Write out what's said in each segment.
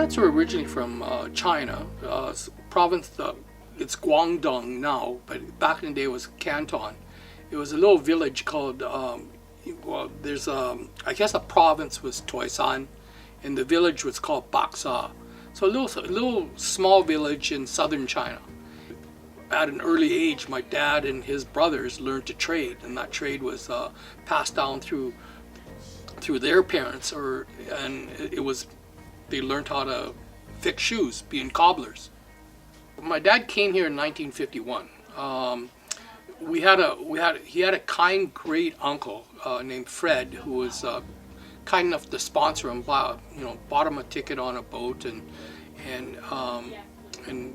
parents were originally from China, province, it's Guangdong now, but back in the day it was Canton. It was a little village called, there's I guess a province was Toisan, and the village was called Baksa. So a little small village in southern China. At an early age, my dad and his brothers learned to trade, and that trade was passed down through their parents, and they learned how to fix shoes, being cobblers. My dad came here in 1951. He had a kind great uncle named Fred, who was kind enough to sponsor him, bought him a ticket on a boat, and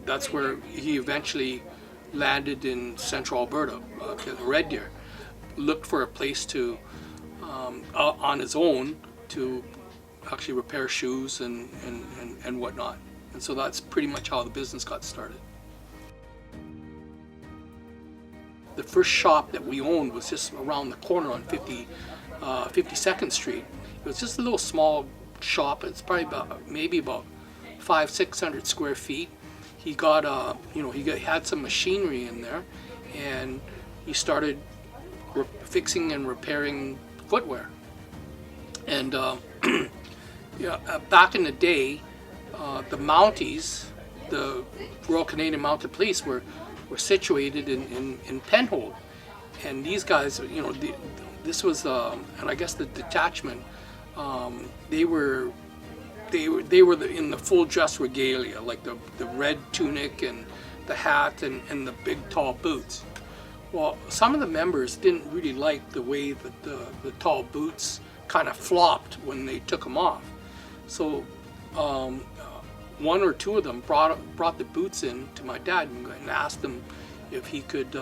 that's where he eventually landed in central Alberta, Red Deer. Looked for a place to on his own to actually repair shoes and whatnot. And so that's pretty much how the business got started. The first shop that we owned was just around the corner on 52nd Street. It was just a little small shop. It's probably maybe about 500-600 square feet. He got had some machinery in there, and he started fixing and repairing footwear. And back in the day, the Mounties, the Royal Canadian Mounted Police, were situated in Penhold, and these guys, this was, and I guess the detachment, they were in the full dress regalia, like the red tunic and the hat and the big tall boots. Well, some of the members didn't really like the way that the tall boots kind of flopped when they took them off. So one or two of them brought the boots in to my dad and asked him if he could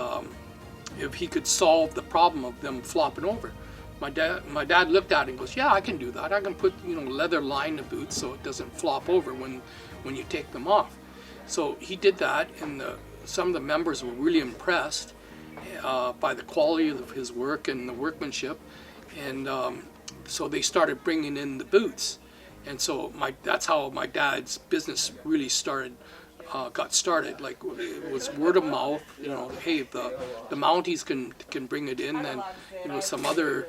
solve the problem of them flopping over. My dad looked at it and goes, "Yeah, I can do that. I can put leather line the boots so it doesn't flop over when you take them off." So he did that, and some of the members were really impressed by the quality of his work and the workmanship, and so they started bringing in the boots, and so that's how my dad's business really got started. Like, it was word of mouth. Hey, the Mounties can bring it in, and some other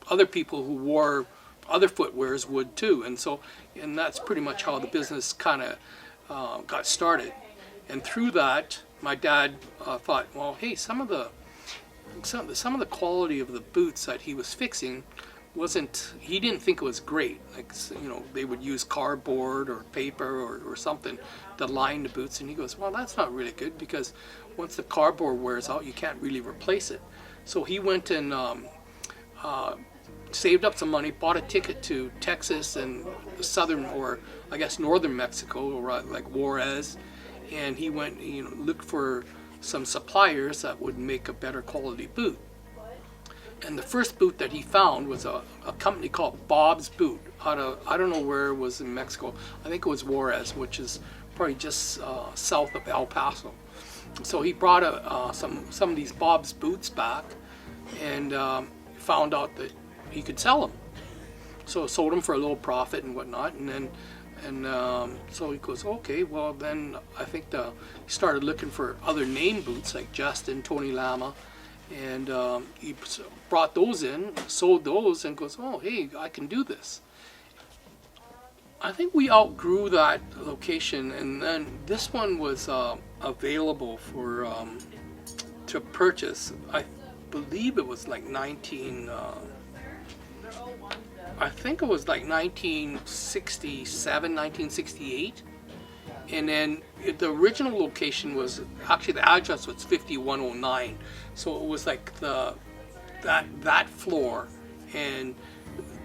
other people who wore other footwears would too, and that's pretty much how the business kind of got started. And through that, my dad thought, well, hey, some of the quality of the boots that he was fixing he didn't think it was great. Like, they would use cardboard or paper or something to line the boots, and he goes, well, that's not really good, because once the cardboard wears out, you can't really replace it. So he went and saved up some money, bought a ticket to Texas and southern, or I guess northern Mexico, or like Juarez, and he went, looked for some suppliers that would make a better quality boot. And the first boot that he found was a company called Bob's Boot I don't know where it was in Mexico. I think it was Juarez, which is probably just south of El Paso. So he brought some of these Bob's boots back, and found out that he could sell them. So sold them for a little profit and whatnot, so he goes, okay, well then I think he started looking for other name boots like Justin, Tony Lama, and he brought those in, sold those, and goes, oh, hey, I can do this. I think we outgrew that location, and then this one was available to purchase. I believe it was like 1967, 1968. And then the original location was, actually the address was 5109. So it was like that floor, and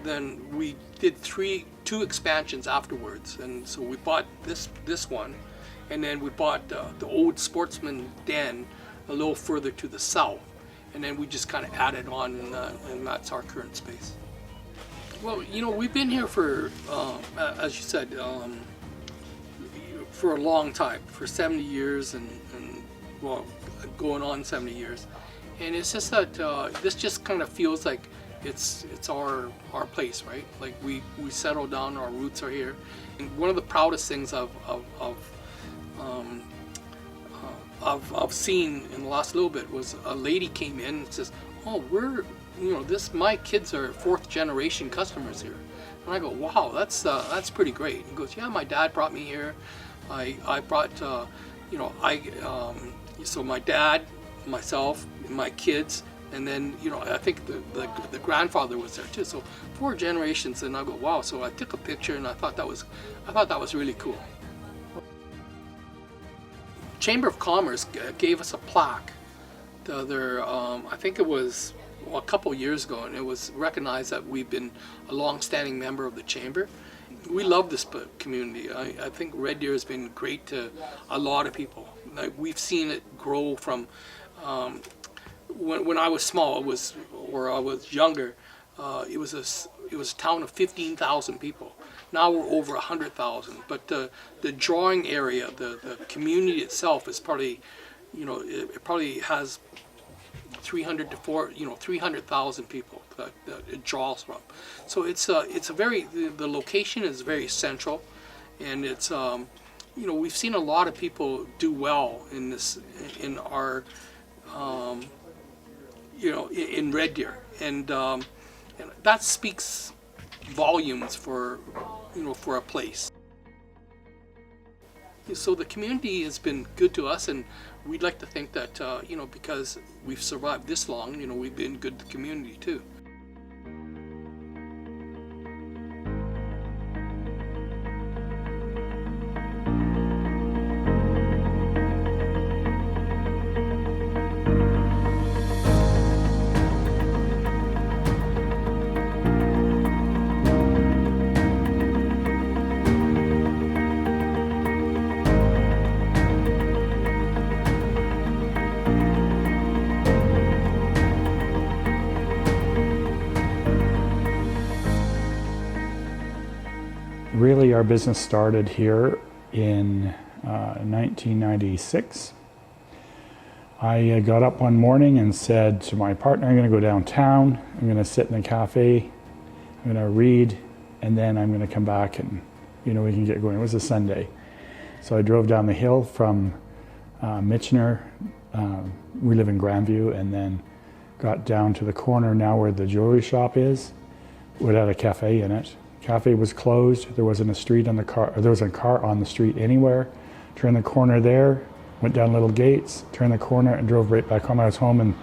then we did two expansions afterwards. And so we bought this one, and then we bought the old Sportsman Den a little further to the south, and then we just kind of added on, and that's our current space. Well, we've been here for, as you said, for a long time, for 70 years, and well, going on 70 years. And it's just that this just kind of feels like it's our place, right? Like we settled down, our roots are here. And one of the proudest things I've seen in the last little bit was a lady came in and says, "Oh, my kids are fourth generation customers here." And I go, "Wow, that's pretty great." He goes, "Yeah, my dad brought me here. I brought, so my dad, myself, and my kids, and then, I think the grandfather was there too. So 4 generations." And I go, "Wow." So I took a picture, and I thought that was really cool. Chamber of Commerce gave us a plaque the other, I think it was a couple years ago, and it was recognized that we've been a long-standing member of the Chamber. We love this community. I think Red Deer has been great to a lot of people. Like, we've seen it grow from when I was small, or I was younger, it was a town of 15,000 people. Now we're over 100,000. But the drawing area, the community itself is probably, it probably has 300,000 people that it draws from. So the location is very central, and it's we've seen a lot of people do well in our in Red Deer, and that speaks volumes for a place. So the community has been good to us, and we'd like to think that because we've survived this long, we've been good to the community too. Really, our business started here in 1996. I got up one morning and said to my partner, "I'm going to go downtown, I'm going to sit in a cafe, I'm going to read, and then I'm going to come back and we can get going." It was a Sunday. So I drove down the hill from Michener, we live in Grandview, and then got down to the corner now where the jewelry shop is. It had a cafe in it. Cafe was closed. There wasn't a street on the car, or there was a car on the street anywhere. Turned the corner there, went down little gates, turned the corner, and drove right back home. I was home in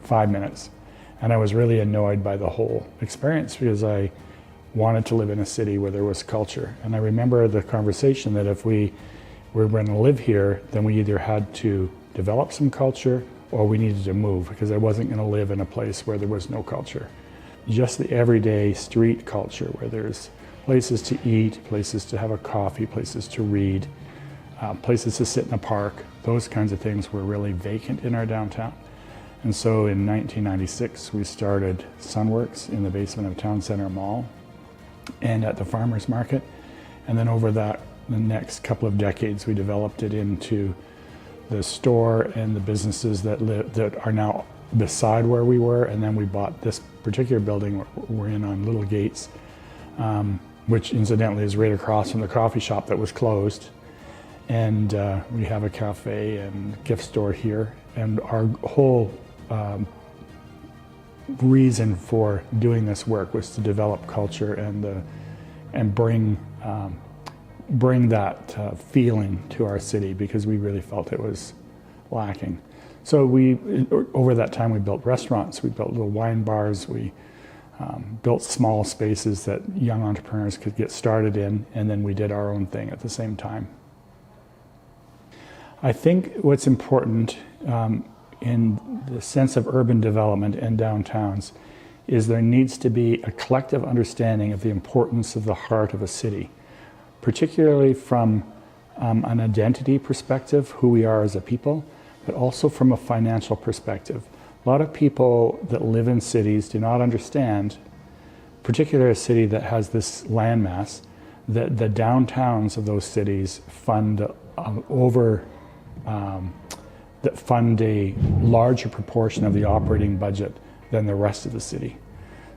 5 minutes. And I was really annoyed by the whole experience because I wanted to live in a city where there was culture. And I remember the conversation that if we were going to live here, then we either had to develop some culture or we needed to move, because I wasn't going to live in a place where there was no culture. Just the everyday street culture where there's places to eat, places to have a coffee, places to read, places to sit in a park. Those kinds of things were really vacant in our downtown. And so in 1996, we started Sunworks in the basement of Town Center Mall and at the farmers market. And then over the next couple of decades, we developed it into the store and the businesses that are now beside where we were. And then we bought this particular building we're in on Little Gates, which incidentally is right across from the coffee shop that was closed. And we have a cafe and gift store here. And our whole reason for doing this work was to develop culture and bring that feeling to our city, because we really felt it was lacking. So over that time, we built restaurants, we built little wine bars, we built small spaces that young entrepreneurs could get started in, and then we did our own thing at the same time. I think what's important in the sense of urban development and downtowns is there needs to be a collective understanding of the importance of the heart of a city, particularly from an identity perspective, who we are as a people, but also from a financial perspective. A lot of people that live in cities do not understand, particularly a city that has this landmass, that the downtowns of those cities fund that fund a larger proportion of the operating budget than the rest of the city.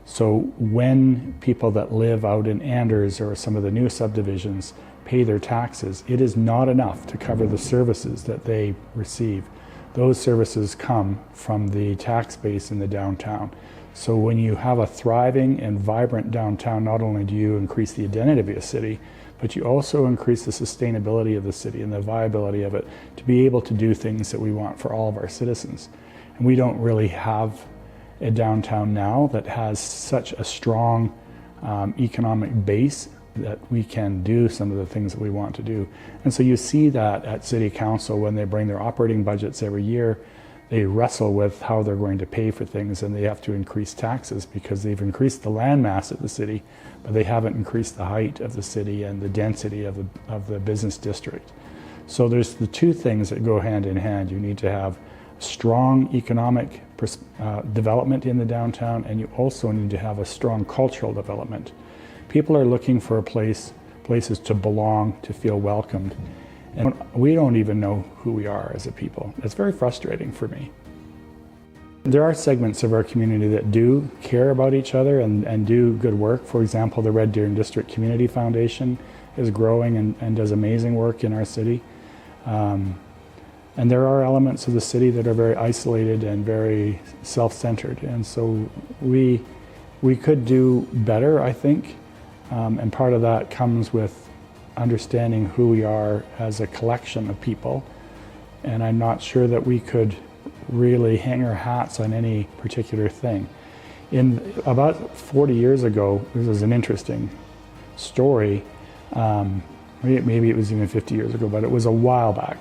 So when people that live out in Anders or some of the new subdivisions pay their taxes, it is not enough to cover the services that they receive. Those services come from the tax base in the downtown. So when you have a thriving and vibrant downtown, not only do you increase the identity of a city, but you also increase the sustainability of the city and the viability of it to be able to do things that we want for all of our citizens. And we don't really have a downtown now that has such a strong economic base that we can do some of the things that we want to do. And so you see that at City Council when they bring their operating budgets every year, they wrestle with how they're going to pay for things, and they have to increase taxes because they've increased the land mass of the city, but they haven't increased the height of the city and the density of the business district. So there's the two things that go hand in hand. You need to have strong economic development in the downtown, and you also need to have a strong cultural development. People are looking for places to belong, to feel welcomed, and we don't even know who we are as a people. It's very frustrating for me. There are segments of our community that do care about each other and do good work. For example, the Red Deer District Community Foundation is growing and does amazing work in our city. And there are elements of the city that are very isolated and very self-centered. And so we could do better, I think. And part of that comes with understanding who we are as a collection of people. And I'm not sure that we could really hang our hats on any particular thing. In about 40 years ago, this is an interesting story. Maybe it was even 50 years ago, but it was a while back.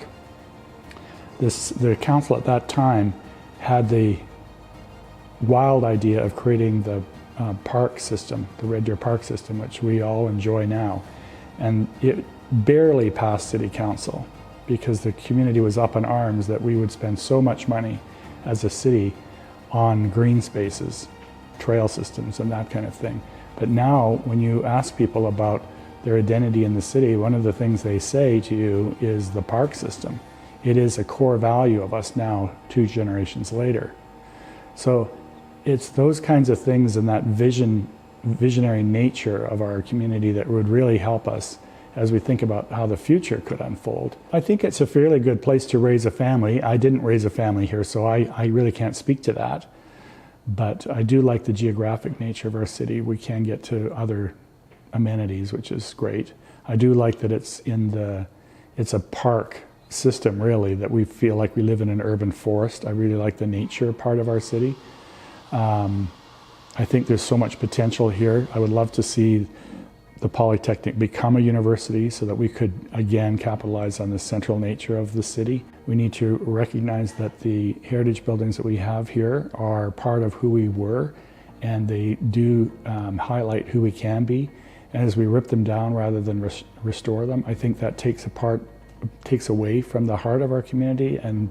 The council at that time had the wild idea of creating the park system, the Red Deer Park system, which we all enjoy now. And it barely passed City Council because the community was up in arms that we would spend so much money as a city on green spaces, trail systems, and that kind of thing. But now, when you ask people about their identity in the city, one of the things they say to you is the park system. It is a core value of us now, 2 generations later. So it's those kinds of things and that visionary nature of our community that would really help us as we think about how the future could unfold. I think it's a fairly good place to raise a family. I didn't raise a family here, so I really can't speak to that. But I do like the geographic nature of our city. We can get to other amenities, which is great. I do like that it's a park system, really, that we feel like we live in an urban forest. I really like the nature part of our city. I think there's so much potential here. I would love to see the Polytechnic become a university so that we could, again, capitalize on the central nature of the city. We need to recognize that the heritage buildings that we have here are part of who we were, and they do highlight who we can be. And as we rip them down rather than restore them, I think that takes away from the heart of our community and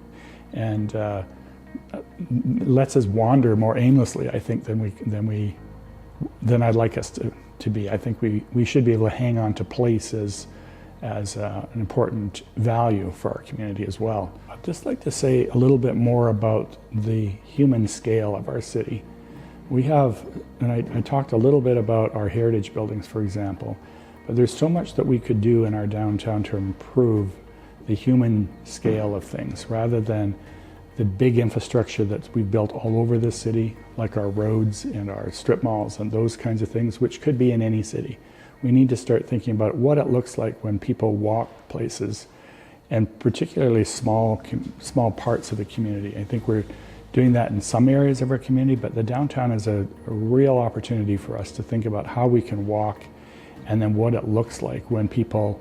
lets us wander more aimlessly, I think, than I'd like us to be. I think we should be able to hang on to place as an important value for our community as well. I'd just like to say a little bit more about the human scale of our city. We have, and I talked a little bit about our heritage buildings, for example, but there's so much that we could do in our downtown to improve the human scale of things rather than the big infrastructure that we've built all over the city, like our roads and our strip malls and those kinds of things, which could be in any city. We need to start thinking about what it looks like when people walk places, and particularly small parts of the community. I think we're doing that in some areas of our community, but the downtown is a real opportunity for us to think about how we can walk and then what it looks like when people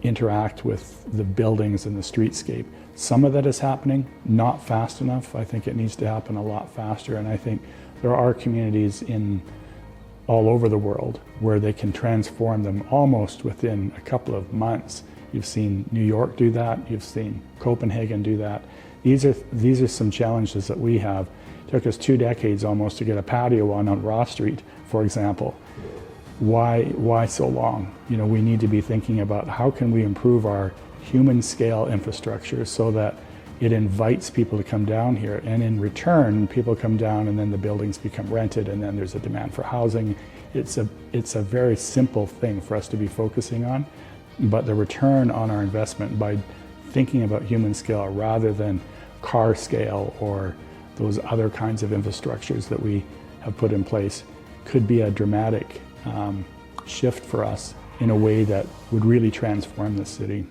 interact with the buildings and the streetscape. Some of that is happening, not fast enough. I think it needs to happen a lot faster, and I think there are communities all over the world where they can transform them almost within a couple of months. You've seen New York do that, you've seen Copenhagen do that. These are some challenges that we have. It took us 2 decades almost to get a patio on Ross Street, for example. Why so long? You know, we need to be thinking about how can we improve our human scale infrastructure so that it invites people to come down here, and in return, people come down and then the buildings become rented, and then there's a demand for housing. It's a very simple thing for us to be focusing on, but the return on our investment by thinking about human scale rather than car scale or those other kinds of infrastructures that we have put in place could be a dramatic shift for us in a way that would really transform the city.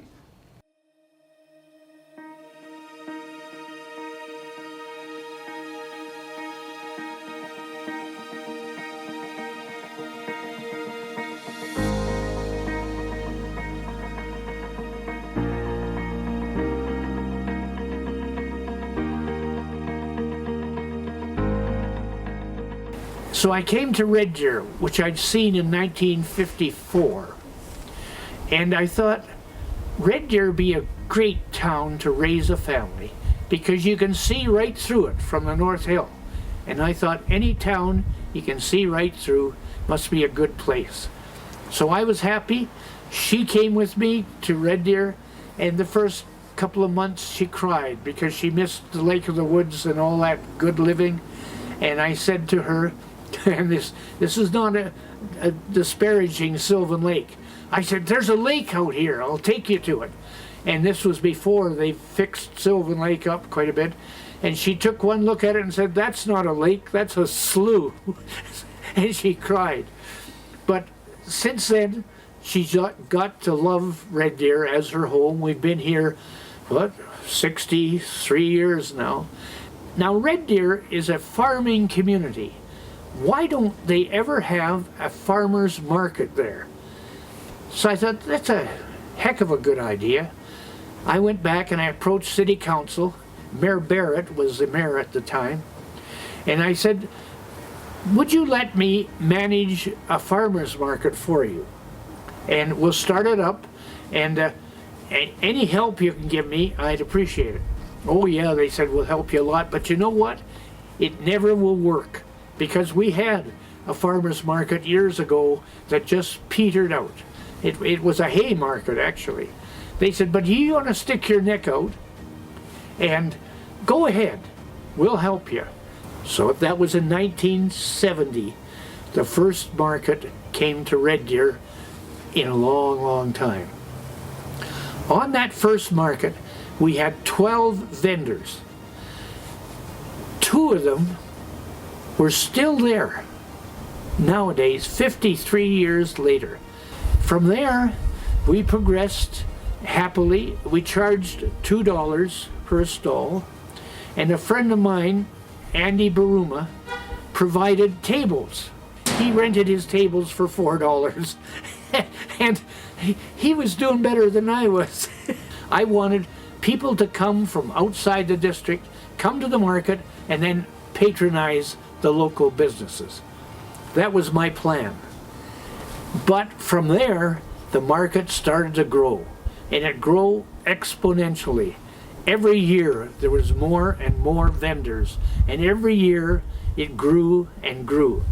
So I came to Red Deer, which I'd seen in 1954, and I thought Red Deer would be a great town to raise a family because you can see right through it from the North Hill. And I thought any town you can see right through must be a good place. So I was happy. She came with me to Red Deer, and the first couple of months she cried because she missed the Lake of the Woods and all that good living. And I said to her, and this is not a disparaging Sylvan Lake. I said, there's a lake out here, I'll take you to it. And this was before they fixed Sylvan Lake up quite a bit. And she took one look at it and said, that's not a lake, that's a slough. And she cried. But since then, she's got to love Red Deer as her home. We've been here, 63 years now. Now Red Deer is a farming community. Why don't they ever have a farmer's market there? So I thought, that's a heck of a good idea. I went back and I approached City Council. Mayor Barrett was the mayor at the time. And I said, would you let me manage a farmer's market for you? And we'll start it up, and any help you can give me, I'd appreciate it. Oh yeah, they said, we'll help you a lot, but you know what? It never will work. Because we had a farmer's market years ago that just petered out. It was a hay market, actually. They said, but you want to stick your neck out and go ahead, we'll help you. So that was in 1970. The first market came to Red Deer in a long, long time. On that first market, we had 12 vendors. 2 of them we're still there nowadays, 53 years later. From there, we progressed happily. We charged $2 per stall, and a friend of mine, Andy Baruma, provided tables. He rented his tables for $4, and he was doing better than I was. I wanted people to come from outside the district, come to the market, and then patronize the local businesses. That was my plan. But from there, the market started to grow, and it grew exponentially. Every year there was more and more vendors, and every year it grew and grew.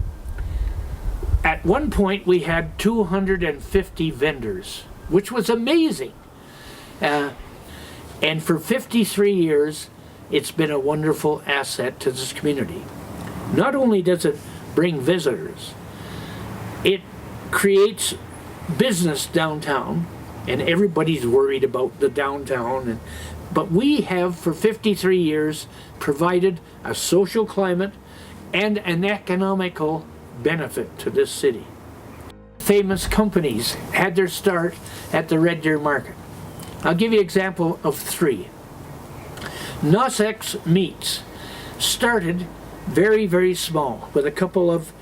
At one point we had 250 vendors, which was amazing. And for 53 years, it's been a wonderful asset to this community. Not only does it bring visitors, it creates business downtown, and everybody's worried about the downtown. But we have, for 53 years, provided a social climate and an economical benefit to this city. Famous companies had their start at the Red Deer Market. I'll give you an example of 3. Nossex Meats started very, very small with a couple of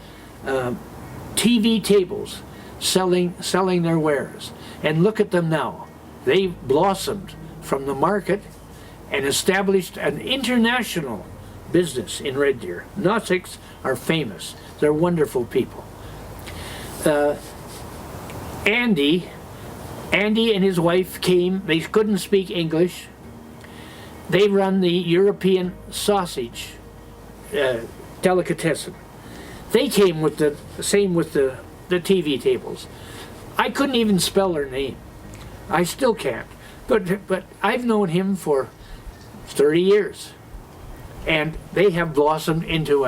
TV tables selling their wares. And look at them now. They've blossomed from the market and established an international business in Red Deer. Nossex are famous. They're wonderful people. Andy and his wife came. They couldn't speak English. They run the European sausage delicatessen. They came with the same with the TV tables. I couldn't even spell her name. I still can't. But I've known him for 30 years. And they have blossomed into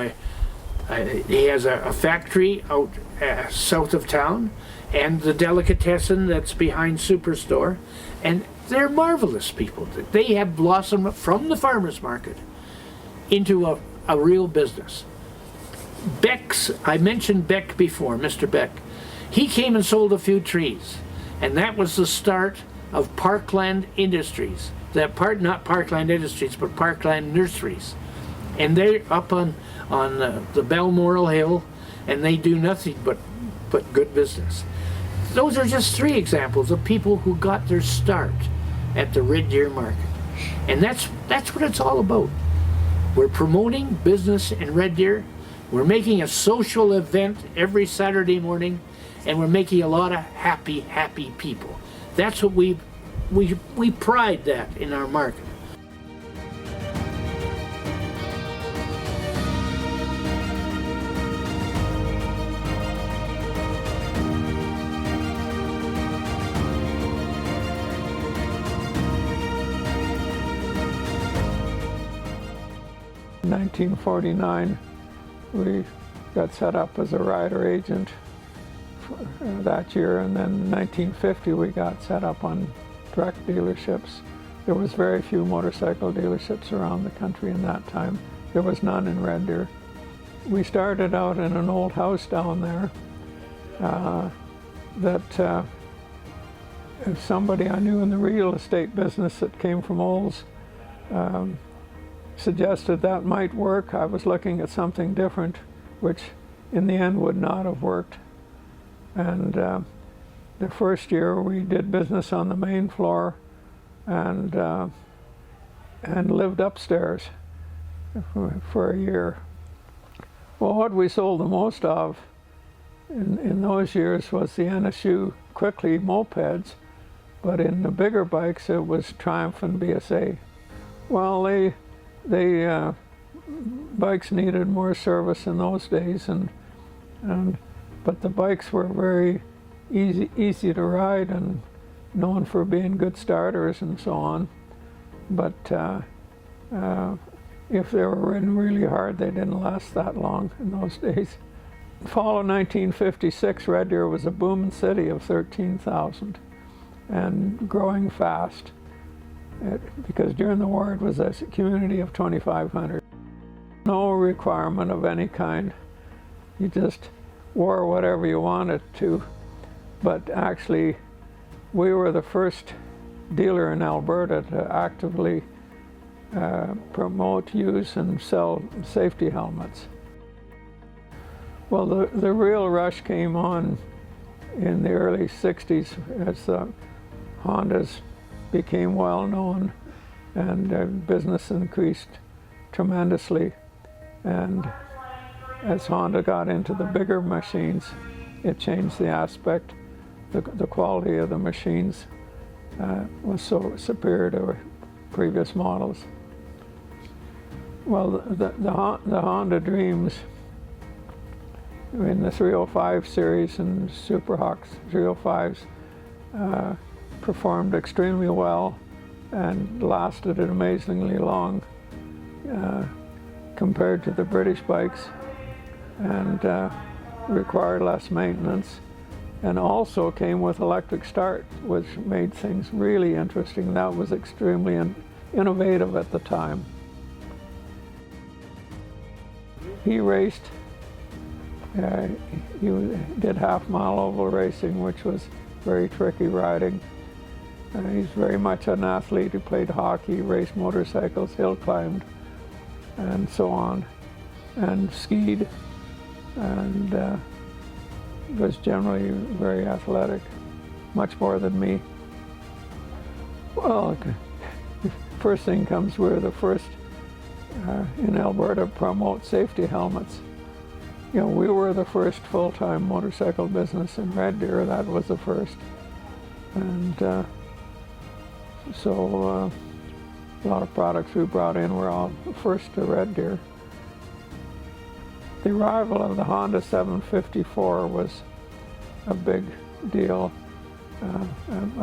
he has a factory out south of town, and the delicatessen that's behind Superstore, and they're marvelous people. They have blossomed from the farmers market into a real business. Beck's, I mentioned Beck before, Mr. Beck. He came and sold a few trees, and that was the start of Parkland Industries. Not Parkland Industries, but Parkland Nurseries. And they're up on the Balmoral Hill, and they do nothing but good business. Those are just 3 examples of people who got their start at the Red Deer market. And that's what it's all about. We're promoting business in Red Deer. We're making a social event every Saturday morning, and we're making a lot of happy people. That's what we pride that in our market. In 1949, we got set up as a rider agent that year, and then in 1950 we got set up on direct dealerships. There was very few motorcycle dealerships around the country in that time. There was none in Red Deer. We started out in an old house down there that somebody I knew in the real estate business that came from Olds suggested that might work. I was looking at something different, which in the end would not have worked. And the first year we did business on the main floor and lived upstairs for a year. Well, what we sold the most of in those years was the NSU Quickly mopeds, but in the bigger bikes it was Triumph and BSA. Well, they bikes needed more service in those days, but the bikes were very easy to ride and known for being good starters and so on. But if they were ridden really hard, they didn't last that long in those days. Fall of 1956, Red Deer was a booming city of 13,000 and growing fast. Because during the war it was a community of 2,500. No requirement of any kind. You just wore whatever you wanted to. But actually, we were the first dealer in Alberta to actively promote, use, and sell safety helmets. Well, the real rush came on in the early 60s as the Hondas became well known and business increased tremendously. And as Honda got into the bigger machines, it changed the aspect. The quality of the machines was so superior to previous models. Well, the Honda Dreams in the 305 series and Superhawks 305s performed extremely well and lasted amazingly long compared to the British bikes, and required less maintenance, and also came with electric start, which made things really interesting. That was extremely innovative at the time. He raced, he did half-mile oval racing, which was very tricky riding. He's very much an athlete. He played hockey, raced motorcycles, hill climbed, and so on, and skied, and was generally very athletic, much more than me. Well, first thing comes, we're the first in Alberta to promote safety helmets. You know, we were the first full-time motorcycle business in Red Deer. That was the first. And so a lot of products we brought in were all first to Red Deer. The arrival of the Honda 754 was a big deal.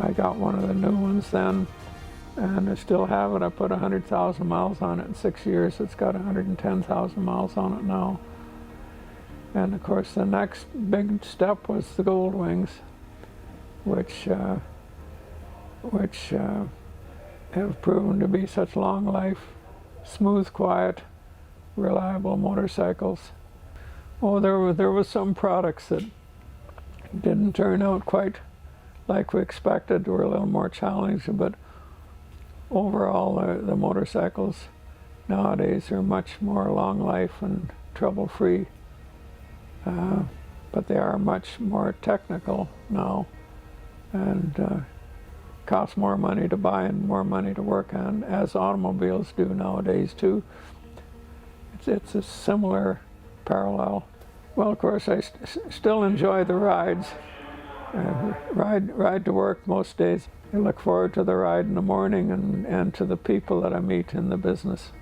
I got one of the new ones then, and I still have it. I put 100,000 miles on it in 6 years. It's got 110,000 miles on it now. And of course, the next big step was the Gold Wings, which have proven to be such long life, smooth, quiet, reliable motorcycles. Oh, there was some products that didn't turn out quite like we expected. Were a little more challenging, but overall, the motorcycles nowadays are much more long life and trouble-free. But they are much more technical now, and cost more money to buy and more money to work on, as automobiles do nowadays too. It's a similar parallel. Well, of course, I still enjoy the rides. Ride to work most days. I look forward to the ride in the morning and to the people that I meet in the business.